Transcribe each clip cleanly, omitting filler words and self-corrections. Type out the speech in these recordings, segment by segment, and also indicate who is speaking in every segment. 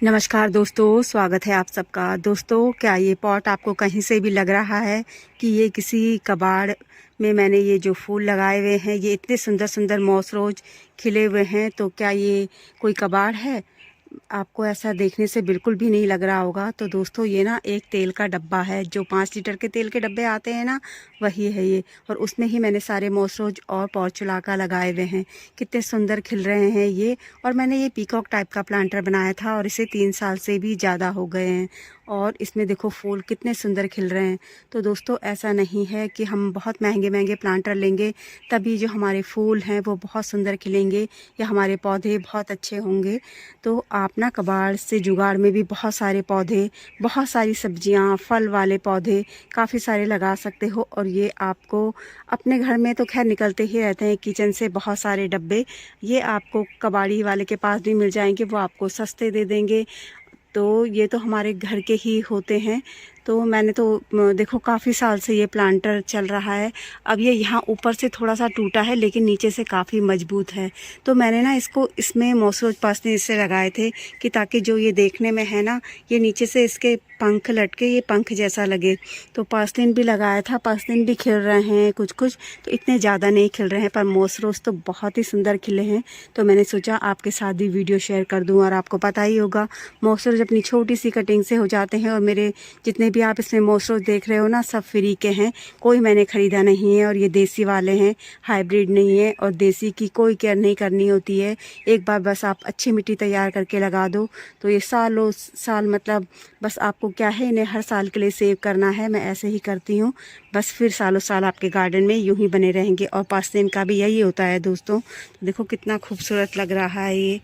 Speaker 1: नमस्कार दोस्तों, स्वागत है आप सबका। दोस्तों, क्या ये पॉट आपको कहीं से भी लग रहा है कि ये किसी कबाड़ में मैंने ये जो फूल लगाए हुए हैं, ये इतने सुंदर सुंदर मॉस रोज खिले हुए हैं, तो क्या ये कोई कबाड़ है? आपको ऐसा देखने से बिल्कुल भी नहीं लग रहा होगा। तो दोस्तों, ये ना एक तेल का डब्बा है, जो 5 लीटर के तेल के डब्बे आते हैं ना, वही है ये। और उसमें ही मैंने सारे मॉसरोज और पोर्चुलाका लगाए हुए हैं। कितने सुंदर खिल रहे हैं ये। और मैंने ये पीकॉक टाइप का प्लांटर बनाया था और इसे 3 साल से भी ज़्यादा हो गए हैं। और इसमें देखो फूल कितने सुंदर खिल रहे हैं। तो दोस्तों, ऐसा नहीं है कि हम बहुत महंगे महंगे प्लांटर लेंगे तभी जो हमारे फूल हैं वो बहुत सुंदर खिलेंगे या हमारे पौधे बहुत अच्छे होंगे। तो आप ना कबाड़ से जुगाड़ में भी बहुत सारे पौधे, बहुत सारी सब्जियां, फल वाले पौधे काफ़ी सारे लगा सकते हो। और ये आपको अपने घर में तो खैर निकलते ही रहते हैं, किचन से बहुत सारे डब्बे ये आपको कबाड़ी वाले के पास भी मिल जाएंगे, वो आपको सस्ते दे देंगे। तो ये तो हमारे घर के ही होते हैं। तो मैंने तो देखो काफ़ी साल से ये प्लांटर चल रहा है। अब ये यहाँ ऊपर से थोड़ा सा टूटा है, लेकिन नीचे से काफ़ी मजबूत है। तो मैंने ना इसको इसमें मॉसरोज पासने इससे लगाए थे कि ताकि जो ये देखने में है ना, ये नीचे से इसके पंख लटके, ये पंख जैसा लगे। तो पासलिन भी लगाया था, पासलिन भी खिल रहे हैं कुछ कुछ, तो इतने ज़्यादा नहीं खिल रहे हैं, पर मॉसरोज तो बहुत ही सुंदर खिले हैं। तो मैंने सोचा आपके साथ भी वीडियो शेयर कर दूँ। और आपको पता ही होगा, मॉसरोज अपनी छोटी सी कटिंग से हो जाते हैं। और मेरे जितने भी आप इसमें मॉसरोज देख रहे हो ना, सब फ्री के हैं, कोई मैंने ख़रीदा नहीं है। और ये देसी वाले हैं, हाइब्रिड नहीं है। और देसी की कोई केयर नहीं करनी होती है, एक बार बस आप अच्छी मिट्टी तैयार करके लगा दो तो ये सालों साल, मतलब बस आपको क्या है, इन्हें हर साल के लिए सेव करना है। मैं ऐसे ही करती हूँ, बस फिर सालों साल आपके गार्डन में यूं ही बने रहेंगे। और पासलिन का भी यही होता है दोस्तों। देखो कितना खूबसूरत लग रहा है ये।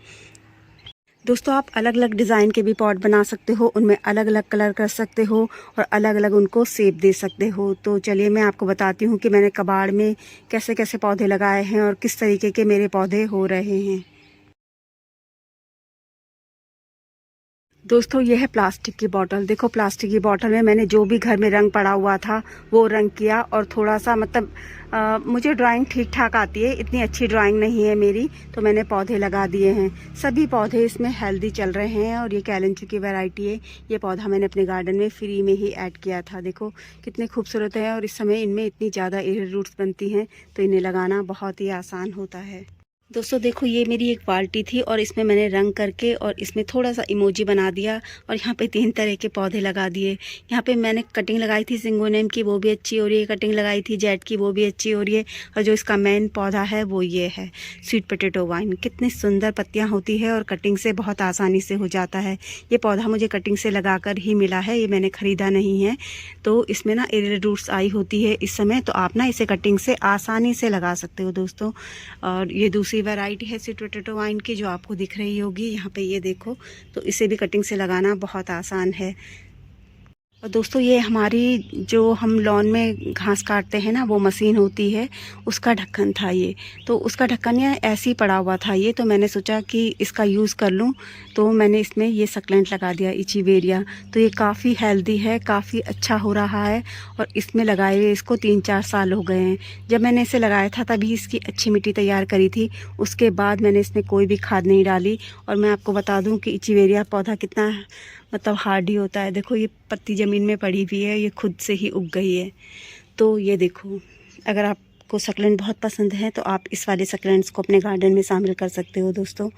Speaker 1: दोस्तों, आप अलग अलग डिज़ाइन के भी पॉट बना सकते हो, उनमें अलग अलग कलर कर सकते हो और अलग अलग उनको शेप दे सकते हो। तो चलिए मैं आपको बताती हूँ कि मैंने कबाड़ में कैसे कैसे पौधे लगाए हैं और किस तरीके के मेरे पौधे हो रहे हैं। दोस्तों, ये है प्लास्टिक की बोतल। देखो प्लास्टिक की बोतल में मैंने जो भी घर में रंग पड़ा हुआ था वो रंग किया। और थोड़ा सा मतलब मुझे ड्राइंग ठीक ठाक आती है, इतनी अच्छी ड्राइंग नहीं है मेरी, तो मैंने पौधे लगा दिए हैं। सभी पौधे इसमें हेल्दी चल रहे हैं। और ये कैलेंचू की वैरायटी है। ये पौधा मैंने अपने गार्डन में फ्री में ही ऐड किया था। देखो कितने खूबसूरत है। और इस समय इनमें इतनी ज़्यादा एयर रूट्स बनती हैं, तो इन्हें लगाना बहुत ही आसान होता है। दोस्तों देखो, ये मेरी एक बाल्टी थी और इसमें मैंने रंग करके और इसमें थोड़ा सा इमोजी बना दिया और यहाँ पे 3 तरह के पौधे लगा दिए। यहाँ पे मैंने कटिंग लगाई थी सिंगोनियम की, वो भी अच्छी हो रही है। कटिंग लगाई थी जेड की, वो भी अच्छी हो रही है। और जो इसका मेन पौधा है वो ये है, स्वीट पोटैटो वाइन। कितनी सुंदर पत्तियाँ होती है और कटिंग से बहुत आसानी से हो जाता है। ये पौधा मुझे कटिंग से लगा कर ही मिला है, ये मैंने ख़रीदा नहीं है। तो इसमें ना एयर रूट्स आई होती है इस समय, तो आप ना इसे कटिंग से आसानी से लगा सकते हो दोस्तों। और ये दूसरी वैरायटी है स्वीट पोटैटो वाइन की, जो आपको दिख रही होगी यहाँ पे, ये देखो। तो इसे भी कटिंग से लगाना बहुत आसान है। और दोस्तों, ये हमारी जो हम लॉन में घास काटते हैं ना, वो मशीन होती है, उसका ढक्कन था ये। तो उसका ढक्कन ये ऐसे ही पड़ा हुआ था ये, तो मैंने सोचा कि इसका यूज़ कर लूँ। तो मैंने इसमें ये सक्लेंट लगा दिया, इचीवेरिया। तो ये काफ़ी हेल्दी है, काफ़ी अच्छा हो रहा है। और इसमें लगाए हुए इसको 3-4 साल हो गए हैं। जब मैंने इसे लगाया था तभी इसकी अच्छी मिट्टी तैयार करी थी, उसके बाद मैंने इसमें कोई भी खाद नहीं डाली। और मैं आपको बता दूँ कि इचीवेरिया पौधा कितना मतलब हार्डी होता है। देखो ये पत्ती ज़मीन में पड़ी हुई है, ये खुद से ही उग गई है। तो ये देखो, अगर आपको सक्लेंट बहुत पसंद है तो आप इस वाले सक्लेंट्स को अपने गार्डन में शामिल कर सकते हो दोस्तों।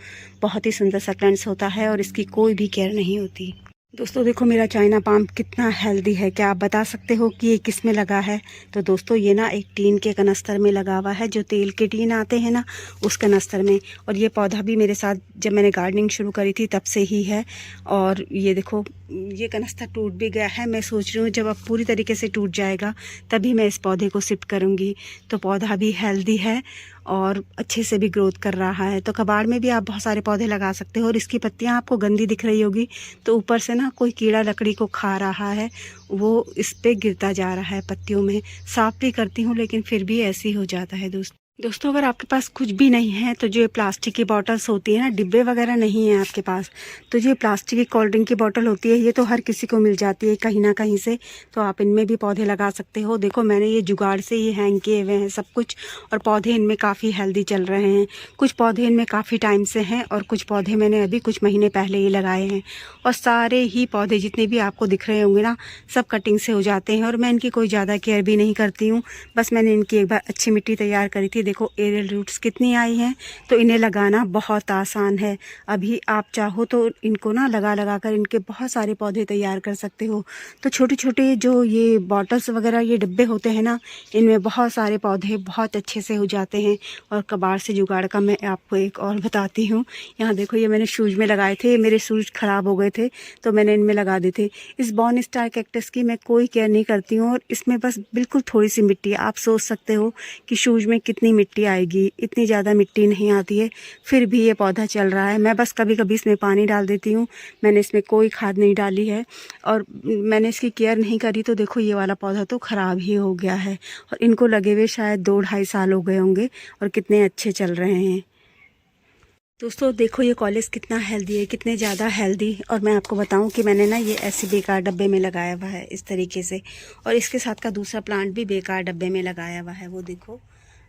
Speaker 1: बहुत ही सुंदर सक्लेंट्स होता है और इसकी कोई भी केयर नहीं होती। दोस्तों देखो, मेरा चाइना पाम कितना हेल्दी है, क्या आप बता सकते हो कि ये किस में लगा है? तो दोस्तों, ये ना एक टीन के कनस्तर में लगा हुआ है, जो तेल के टीन आते हैं ना, उस कनस्तर में। और ये पौधा भी मेरे साथ जब मैंने गार्डनिंग शुरू करी थी तब से ही है। और ये देखो, ये कनस्तर टूट भी गया है। मैं सोच रही हूँ जब अब पूरी तरीके से टूट जाएगा तभी मैं इस पौधे को शिफ्ट करूँगी। तो पौधा भी हेल्दी है और अच्छे से भी ग्रोथ कर रहा है। तो कबाड़ में भी आप बहुत सारे पौधे लगा सकते हो। और इसकी पत्तियां आपको गंदी दिख रही होगी, तो ऊपर से ना कोई कीड़ा लकड़ी को खा रहा है, वो इस पे गिरता जा रहा है पत्तियों में। साफ भी करती हूँ लेकिन फिर भी ऐसे ही हो जाता है दोस्तों। दोस्तों, अगर आपके पास कुछ भी नहीं है तो जो ये प्लास्टिक की बॉटल्स होती है ना, डिब्बे वगैरह नहीं है आपके पास, तो जो प्लास्टिक की कोल्ड ड्रिंक की बॉटल होती है, ये तो हर किसी को मिल जाती है कहीं ना कहीं से। तो आप इनमें भी पौधे लगा सकते हो। देखो, मैंने ये जुगाड़ से ये हैंग किए हुए हैं सब कुछ, और पौधे इनमें काफ़ी हेल्दी चल रहे हैं। कुछ पौधे इनमें काफ़ी टाइम से हैं और कुछ पौधे मैंने अभी कुछ महीने पहले ही लगाए हैं। और सारे ही पौधे जितने भी आपको दिख रहे होंगे ना, सब कटिंग से हो जाते हैं और मैं इनकी कोई ज़्यादा केयर भी नहीं करती हूँ। बस मैंने इनकी एक बार अच्छी मिट्टी तैयार करी थी। देखो एरियल रूट्स कितनी आई हैं, तो इन्हें लगाना बहुत आसान है। अभी आप चाहो तो इनको ना लगा लगा कर इनके बहुत सारे पौधे तैयार कर सकते हो। तो छोटे छोटे जो ये बॉटल्स वगैरह ये डिब्बे होते हैं ना, इनमें बहुत सारे पौधे बहुत अच्छे से हो जाते हैं। और कबाड़ से जुगाड़ का मैं आपको एक और बताती हूँ। यहाँ देखो, ये मैंने शूज में लगाए थे, मेरे शूज ख़राब हो गए थे तो मैंने इनमें लगा दिए थे। इस बॉर्न स्टार कैक्टस की मैं कोई केयर नहीं करती हूँ और इसमें बस बिल्कुल थोड़ी सी मिट्टी। आप सोच सकते हो कि शूज में कितनी मिट्टी आएगी, इतनी ज़्यादा मिट्टी नहीं आती है, फिर भी ये पौधा चल रहा है। मैं बस कभी कभी इसमें पानी डाल देती हूँ, मैंने इसमें कोई खाद नहीं डाली है और मैंने इसकी केयर नहीं करी। तो देखो, ये वाला पौधा तो ख़राब ही हो गया है और इनको लगे हुए शायद 2-2.5 साल हो गए होंगे और कितने अच्छे चल रहे हैं। दोस्तों देखो, ये कॉलेज कितना हेल्दी है, कितने ज़्यादा हेल्दी। और मैं आपको बताऊं कि मैंने ना ये ऐसे बेकार डब्बे में लगाया हुआ है इस तरीके से, और इसके साथ का दूसरा प्लांट भी बेकार डब्बे में लगाया हुआ है, वो देखो।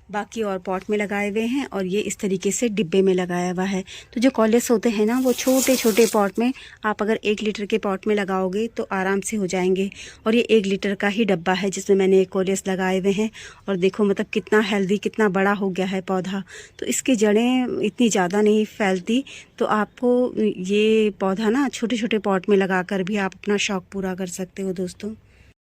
Speaker 1: बाकी और पॉट में लगाए हुए हैं और ये इस तरीके से डिब्बे में लगाया हुआ है। तो जो कॉलेज होते हैं ना, वो छोटे छोटे पॉट में आप अगर 1 लीटर के पॉट में लगाओगे तो आराम से हो जाएंगे। और ये 1 लीटर का ही डब्बा है जिसमें मैंने एक कॉलेज लगाए हुए हैं। और देखो मतलब कितना हेल्दी, कितना बड़ा हो गया है पौधा। तो इसकी जड़ें इतनी ज़्यादा नहीं फैलती, तो आपको ये पौधा ना छोटे छोटे पॉट में लगा कर भी आप अपना शौक़ पूरा कर सकते हो।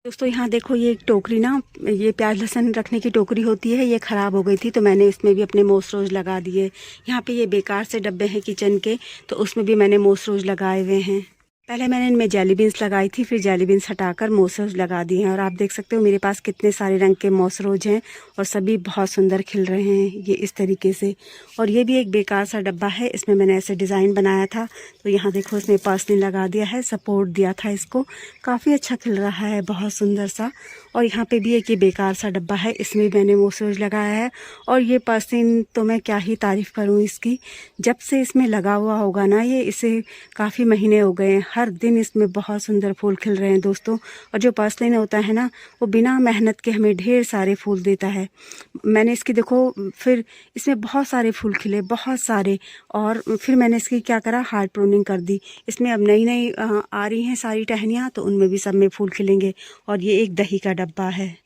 Speaker 1: दोस्तों यहाँ देखो, ये एक टोकरी ना, ये प्याज लहसुन रखने की टोकरी होती है, ये ख़राब हो गई थी तो मैंने इसमें भी अपने मोसरोज लगा दिए। यहाँ पे ये बेकार से डब्बे हैं किचन के, तो उसमें भी मैंने मोसरोज लगाए हुए हैं। पहले मैंने इनमें जेली बीन्स लगाई थी, फिर जेली बीन्स हटाकर मोसरोज लगा दिए हैं। और आप देख सकते हो मेरे पास कितने सारे रंग के मोसरोज हैं और सभी बहुत सुंदर खिल रहे हैं ये इस तरीके से। और ये भी एक बेकार सा डब्बा है, इसमें मैंने ऐसे डिज़ाइन बनाया था, तो यहाँ देखो इसमें पर्सनी लगा दिया है, सपोर्ट दिया था इसको, काफ़ी अच्छा खिल रहा है, बहुत सुंदर सा। और यहाँ पे भी एक ये बेकार सा डब्बा है, इसमें मैंने मोसरोज लगाया है। और ये पर्सनी तो मैं क्या ही तारीफ़ करूँ इसकी, जब से इसमें लगा हुआ होगा ना, ये इसे काफ़ी महीने हो गए हैं, हर दिन इसमें बहुत सुंदर फूल खिल रहे हैं दोस्तों। और जो पर्सलिन होता है ना, वो बिना मेहनत के हमें ढेर सारे फूल देता है। मैंने इसकी देखो, फिर इसमें बहुत सारे फूल खिले, बहुत सारे। और फिर मैंने इसकी क्या करा, हार्ड प्रूनिंग कर दी। इसमें अब नई नई आ रही हैं सारी टहनियाँ, तो उनमें भी सब में फूल खिलेंगे। और ये एक दही का डब्बा है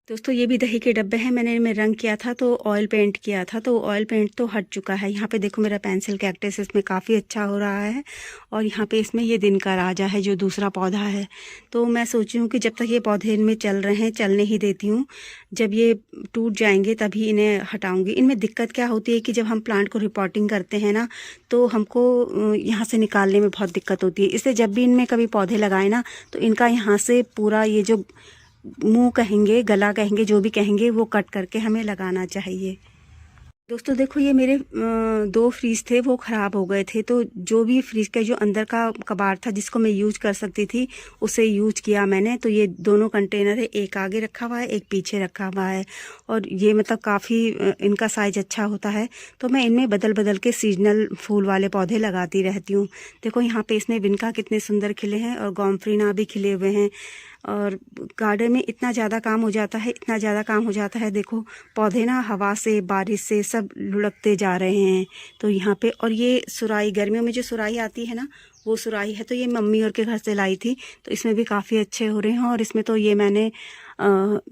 Speaker 1: दोस्तों, ये भी दही के डब्बे हैं। मैंने इनमें रंग किया था तो ऑयल पेंट किया था, तो ऑयल पेंट तो हट चुका है। यहाँ पे देखो मेरा पेंसिल कैक्टस इसमें काफ़ी अच्छा हो रहा है। और यहाँ पे इसमें ये दिन का राजा है जो दूसरा पौधा है। तो मैं सोची हूँ कि जब तक ये पौधे इनमें चल रहे हैं, चलने ही देती हूँ। जब ये टूट जाएंगे तभी इन्हें हटाऊँगी। इनमें दिक्कत क्या होती है कि जब हम प्लांट को रिपोर्टिंग करते हैं ना, तो हमको यहाँ से निकालने में बहुत दिक्कत होती है। इसलिए जब भी इनमें कभी पौधे लगाए ना, तो इनका यहाँ से पूरा ये जो मुंह कहेंगे, गला कहेंगे, जो भी कहेंगे, वो कट करके हमें लगाना चाहिए। दोस्तों देखो, ये मेरे 2 फ्रीज थे, वो ख़राब हो गए थे। तो जो भी फ्रीज का जो अंदर का कबाड़ था जिसको मैं यूज कर सकती थी, उसे यूज किया मैंने। तो ये दोनों कंटेनर है, एक आगे रखा हुआ है, एक पीछे रखा हुआ है। और ये मतलब काफ़ी इनका साइज अच्छा होता है, तो मैं इनमें बदल बदल के सीजनल फूल वाले पौधे लगाती रहती हूँ। देखो यहाँ पे इसमें विनका कितने सुंदर खिले हैं और गोमफ्रीना भी खिले हुए हैं। और गार्डन में इतना ज़्यादा काम हो जाता है, इतना ज़्यादा काम हो जाता है। देखो पौधे ना हवा से, बारिश से सब लुढ़कते जा रहे हैं। तो यहाँ पे, और ये सुराही, गर्मियों में जो सुराही आती है ना, वो सुराही है, तो ये मम्मी और के घर से लाई थी। तो इसमें भी काफ़ी अच्छे हो रहे हैं। और इसमें तो ये मैंने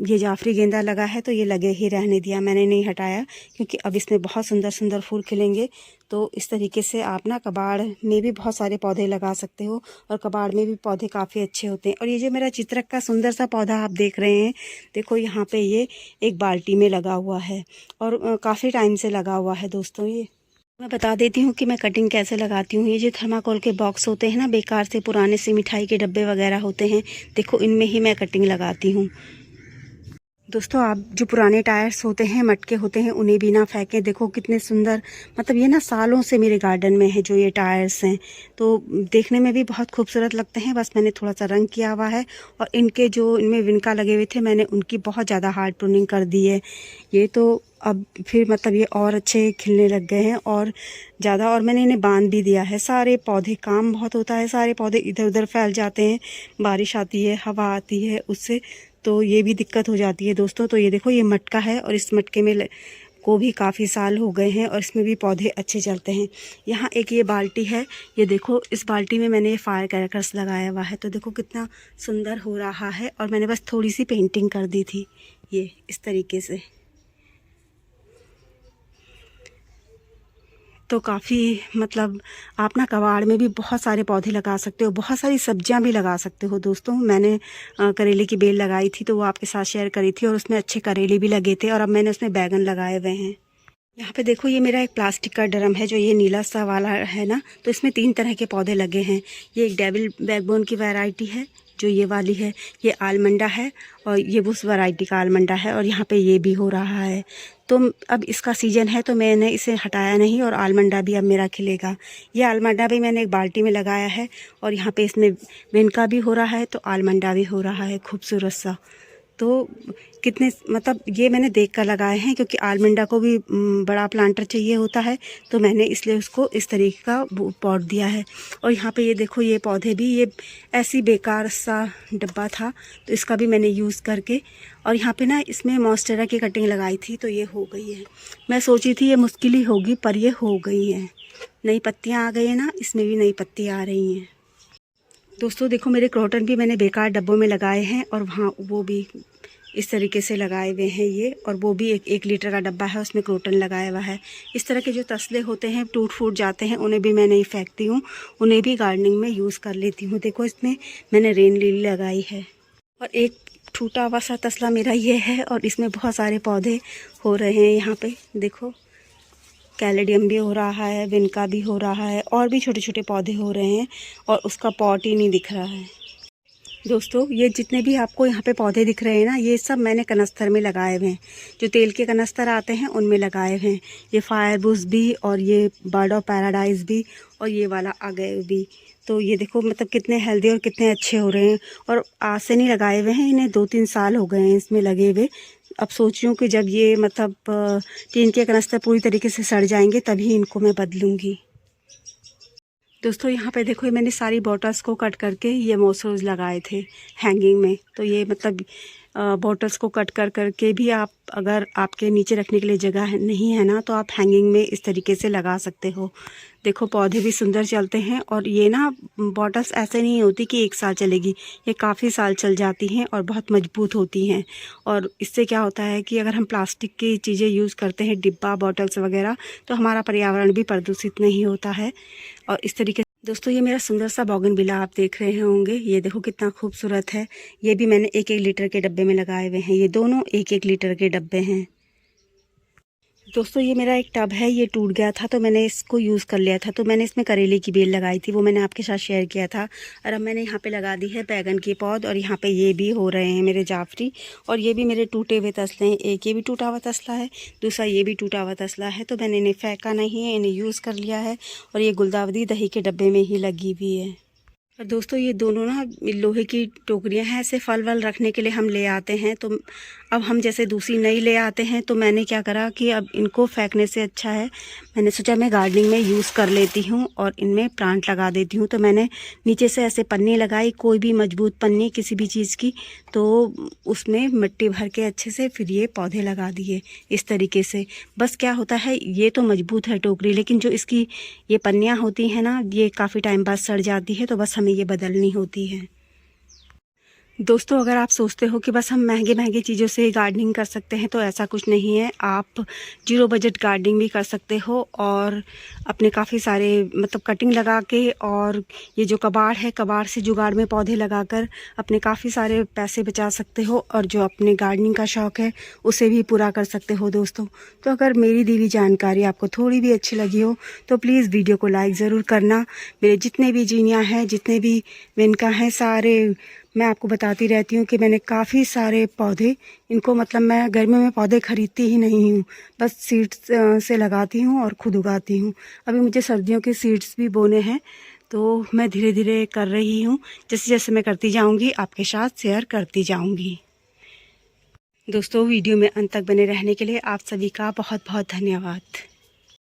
Speaker 1: ये जाफरी गेंदा लगा है, तो ये लगे ही रहने दिया, मैंने नहीं हटाया, क्योंकि अब इसमें बहुत सुंदर सुंदर फूल खिलेंगे। तो इस तरीके से आप ना कबाड़ में भी बहुत सारे पौधे लगा सकते हो, और कबाड़ में भी पौधे काफ़ी अच्छे होते हैं। और ये जो मेरा चित्रक का सुंदर सा पौधा आप देख रहे हैं, देखो यहाँ पे ये एक बाल्टी में लगा हुआ है और काफ़ी टाइम से लगा हुआ है दोस्तों। ये मैं बता देती हूँ कि मैं कटिंग कैसे लगाती हूँ। ये जो थर्माकोल के बॉक्स होते हैं ना, बेकार से पुराने से मिठाई के डब्बे वगैरह होते हैं, देखो इनमें ही मैं कटिंग लगाती हूँ। दोस्तों आप जो पुराने टायर्स होते हैं, मटके होते हैं, उन्हें भी ना फेंकें। देखो कितने सुंदर, मतलब ये ना सालों से मेरे गार्डन में है जो ये टायर्स हैं, तो देखने में भी बहुत खूबसूरत लगते हैं। बस मैंने थोड़ा सा रंग किया हुआ है और इनके जो इनमें विनका लगे हुए थे, मैंने उनकी बहुत ज़्यादा हार्ड प्रूनिंग कर दी है। ये तो अब फिर मतलब ये और अच्छे खिलने लग गए हैं और ज़्यादा, और मैंने इन्हें बांध भी दिया है। सारे पौधे, काम बहुत होता है, सारे पौधे इधर उधर फैल जाते हैं, बारिश आती है, हवा आती है, उससे तो ये भी दिक्कत हो जाती है दोस्तों। तो ये देखो ये मटका है और इस मटके में को भी काफ़ी साल हो गए हैं और इसमें भी पौधे अच्छे चलते हैं। यहाँ एक ये बाल्टी है, ये देखो इस बाल्टी में मैंने ये फायर क्रैकर्स लगाया हुआ है, तो देखो कितना सुंदर हो रहा है। और मैंने बस थोड़ी सी पेंटिंग कर दी थी ये इस तरीके से। तो काफ़ी मतलब आप ना कबाड़ में भी बहुत सारे पौधे लगा सकते हो, बहुत सारी सब्जियां भी लगा सकते हो दोस्तों। मैंने करेले की बेल लगाई थी तो वो आपके साथ शेयर करी थी और उसमें अच्छे करेले भी लगे थे और अब मैंने उसमें बैगन लगाए हुए हैं। यहाँ पे देखो ये मेरा एक प्लास्टिक का ड्रम है जो ये नीला सा वाला है ना, तो इसमें 3 तरह के पौधे लगे हैं। ये एक डेविल बैकबोन की वैरायटी है जो ये वाली है, ये आलमंडा है और ये उस वैरायटी का आलमंडा है, और यहाँ पे ये भी हो रहा है। तो अब इसका सीज़न है तो मैंने इसे हटाया नहीं और आलमंडा भी अब मेरा खिलेगा। ये आलमंडा भी मैंने एक बाल्टी में लगाया है और यहाँ पे इसमें विनका भी हो रहा है तो आलमंडा भी हो रहा है खूबसूरत सा। तो कितने मतलब ये मैंने देख कर लगाए हैं क्योंकि आलमंडा को भी बड़ा प्लांटर चाहिए होता है, तो मैंने इसलिए उसको इस तरीके का पॉट दिया है। और यहाँ पे ये देखो ये पौधे भी, ये ऐसी बेकार सा डब्बा था तो इसका भी मैंने यूज़ करके, और यहाँ पे ना इसमें मॉन्स्टेरा की कटिंग लगाई थी तो ये हो गई है। मैं सोची थी ये मुश्किल ही होगी पर ये हो गई है। नई पत्तियाँ आ गई हैं ना, इसमें भी नई पत्तियाँ आ रही हैं। दोस्तों देखो मेरे क्रॉटन भी मैंने बेकार डब्बों में लगाए हैं और वहाँ वो भी इस तरीके से लगाए हुए हैं ये, और वो भी एक लीटर का डब्बा है उसमें क्रोटन लगाया हुआ है। इस तरह के जो तसले होते हैं टूट फूट जाते हैं उन्हें भी मैं नहीं फेंकती हूँ, उन्हें भी गार्डनिंग में यूज़ कर लेती हूँ। देखो इसमें मैंने रेन लिली लगाई है और एक टूटा हुआ सा तसला मेरा ये है और इसमें बहुत सारे पौधे हो रहे हैं। यहाँ पे देखो कैलेडियम भी हो रहा है, विनका भी हो रहा है और भी छोटे छोटे पौधे हो रहे हैं और उसका पॉट ही नहीं दिख रहा है। दोस्तों ये जितने भी आपको यहाँ पे पौधे दिख रहे हैं ना, ये सब मैंने कनस्तर में लगाए हुए हैं। जो तेल के कनस्तर आते हैं उनमें लगाए हुए हैं। ये फायर बुश भी और ये बर्ड ऑफ पैराडाइज भी और ये वाला अगेव भी। तो ये देखो मतलब कितने हेल्दी और कितने अच्छे हो रहे हैं। और आज से नहीं लगाए हुए हैं, इन्हें 2-3 साल हो गए हैं इसमें लगे हुए। अब सोच रही हूँ कि जब ये मतलब टीन के कनस्तर पूरी तरीके से सड़ जाएंगे तभी इनको मैं बदलूँगी। दोस्तों यहाँ पे देखो ये मैंने सारी बॉटल्स को कट करके ये मोसोज लगाए थे हैंगिंग में। तो ये मतलब बॉटल्स को कट कर करके भी आप, अगर आपके नीचे रखने के लिए जगह नहीं है ना, तो आप हैंगिंग में इस तरीके से लगा सकते हो। देखो पौधे भी सुंदर चलते हैं और ये ना बॉटल्स ऐसे नहीं होती कि 1 साल चलेगी, ये काफ़ी साल चल जाती हैं और बहुत मजबूत होती हैं। और इससे क्या होता है कि अगर हम प्लास्टिक की चीज़ें यूज़ करते हैं, डिब्बा बॉटल्स वगैरह, तो हमारा पर्यावरण भी प्रदूषित नहीं होता है। और इस तरीके दोस्तों ये मेरा सुंदर सा बोगनविला आप देख रहे होंगे, ये देखो कितना खूबसूरत है। ये भी मैंने 1-1 लीटर के डब्बे में लगाए हुए हैं। ये दोनों 1-1 लीटर के डब्बे हैं। दोस्तों ये मेरा एक टब है, ये टूट गया था तो मैंने इसको यूज़ कर लिया था। तो मैंने इसमें करेले की बेल लगाई थी, वो मैंने आपके साथ शेयर किया था। और अब मैंने यहाँ पे लगा दी है बैगन की पौध, और यहाँ पे ये भी हो रहे हैं मेरे जाफरी। और ये भी मेरे टूटे हुए तसले हैं, एक ये भी टूटा हुआ तसला है, दूसरा ये भी टूटा हुआ तसला है। तो मैंने इन्हें फेंका नहीं है, इन्हें यूज़ कर लिया है। और ये गुलदावरी दही के डब्बे में ही लगी हुई है। और दोस्तों ये दोनों ना लोहे की टोकरियां हैं, ऐसे फल वल रखने के लिए हम ले आते हैं। तो अब हम जैसे दूसरी नई ले आते हैं तो मैंने क्या करा कि अब इनको फेंकने से अच्छा है, मैंने सोचा मैं गार्डनिंग में यूज़ कर लेती हूँ और इनमें प्लांट लगा देती हूँ। तो मैंने नीचे से ऐसे पन्नी लगाई, कोई भी मजबूत पन्नी किसी भी चीज़ की, तो उसमें मिट्टी भर के अच्छे से फिर ये पौधे लगा दिए इस तरीके से। बस क्या होता है, ये तो मजबूत है टोकरी, लेकिन जो इसकी ये पन्नियाँ होती हैं ना, ये काफ़ी टाइम बाद सड़ जाती है, तो बस हमें ये बदलनी होती है। दोस्तों अगर आप सोचते हो कि बस हम महंगे महंगे चीज़ों से गार्डनिंग कर सकते हैं, तो ऐसा कुछ नहीं है। आप 0 बजट गार्डनिंग भी कर सकते हो और अपने काफ़ी सारे मतलब कटिंग लगा के, और ये जो कबाड़ है, कबाड़ से जुगाड़ में पौधे लगाकर अपने काफ़ी सारे पैसे बचा सकते हो और जो अपने गार्डनिंग का शौक़ है उसे भी पूरा कर सकते हो दोस्तों। तो अगर मेरी दी हुई जानकारी आपको थोड़ी भी अच्छी लगी हो तो प्लीज़ वीडियो को लाइक ज़रूर करना। मेरे जितने भी जीनिया हैं, जितने भी विनका हैं, सारे मैं आपको बताती रहती हूँ कि मैंने काफ़ी सारे पौधे, इनको मतलब मैं गर्मियों में पौधे खरीदती ही नहीं हूँ, बस सीड्स से लगाती हूँ और खुद उगाती हूँ। अभी मुझे सर्दियों के सीड्स भी बोने हैं, तो मैं धीरे धीरे कर रही हूँ। जैसे जैसे मैं करती जाऊँगी आपके साथ शेयर करती जाऊँगी। दोस्तों, वीडियो में अंत तक बने रहने के लिए आप सभी का बहुत बहुत धन्यवाद।